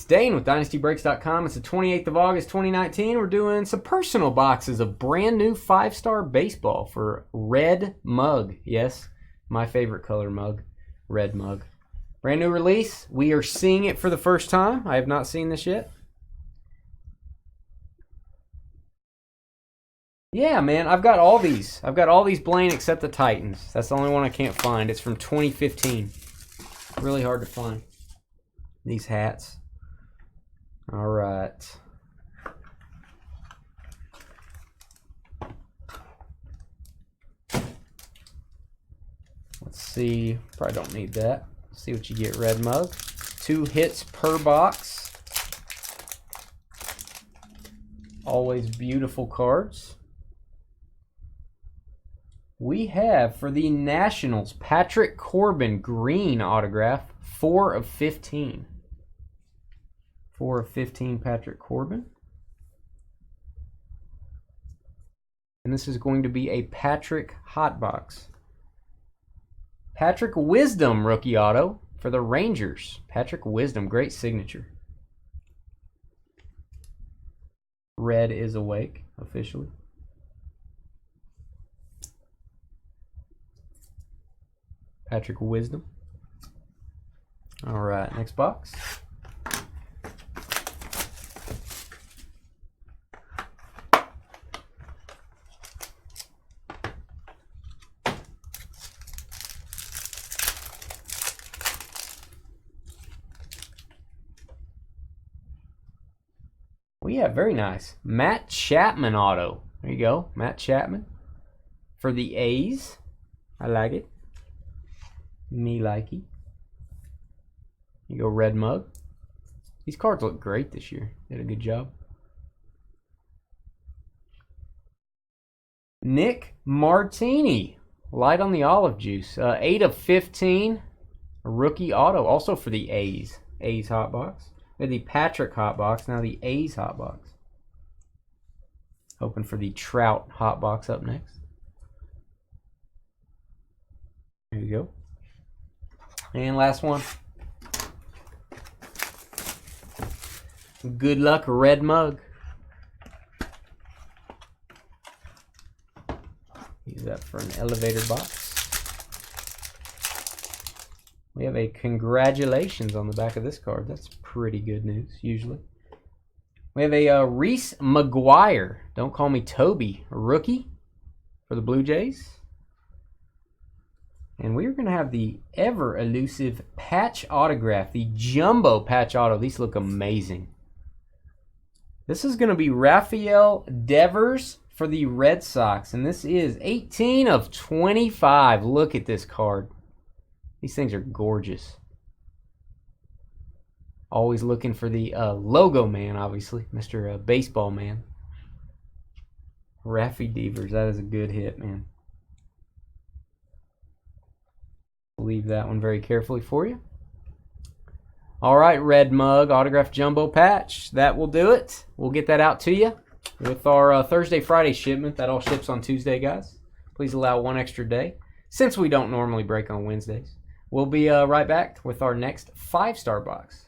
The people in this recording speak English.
It's Dane with DynastyBreaks.com. It's the 28th of August, 2019. We're doing some personal boxes of brand new 5-star baseball for Red Mug. Yes, my favorite color mug, Red Mug. Brand new release. We are seeing it for the first time. I have not seen this yet. Yeah, man, I've got all these. I've got all these Blaine except the Titans. That's the only one I can't find. It's from 2015. Really hard to find. These hats. All right. Let's see. Probably don't need that. Let's see what you get, Red Mug. 2 hits per box. Always beautiful cards. We have, for the Nationals, Patrick Corbin green autograph, 4 of 15. 4 of 15 Patrick Corbin. And this is going to be a Patrick Hotbox. Patrick Wisdom rookie auto for the Rangers. Patrick Wisdom, great signature. Red is awake, officially. Patrick Wisdom. All right, next box. Well, yeah, very nice. Matt Chapman auto. There you go, Matt Chapman for the A's. I like it. Me likey. You go, Red Mug. These cards look great this year. Did a good job. Nick Martini. Light on the olive juice. 8 of 15. A rookie auto. Also for the A's. A's Hotbox. We had the Patrick Hotbox. Now the A's Hotbox. Hoping for the Trout Hotbox up next. There you go. And last one. Good luck, Red Mug. Use that for an elevator box. We have a congratulations on the back of this card. That's pretty good news, usually. We have a Reese McGuire. Don't call me Toby. A rookie for the Blue Jays. And we're going to have the ever elusive patch autograph, the jumbo patch auto. These look amazing. This is going to be Rafael Devers for the Red Sox. And this is 18 of 25. Look at this card. These things are gorgeous. Always looking for the logo man, obviously. Mr. Baseball Man. Raffy Devers. That is a good hit, man. Leave that one very carefully for you. All right, Red Mug autograph jumbo patch. That will do it. We'll get that out to you with our Thursday, Friday shipment. That all ships on Tuesday, guys. Please allow one extra day since we don't normally break on Wednesdays. We'll be right back with our next 5-star box.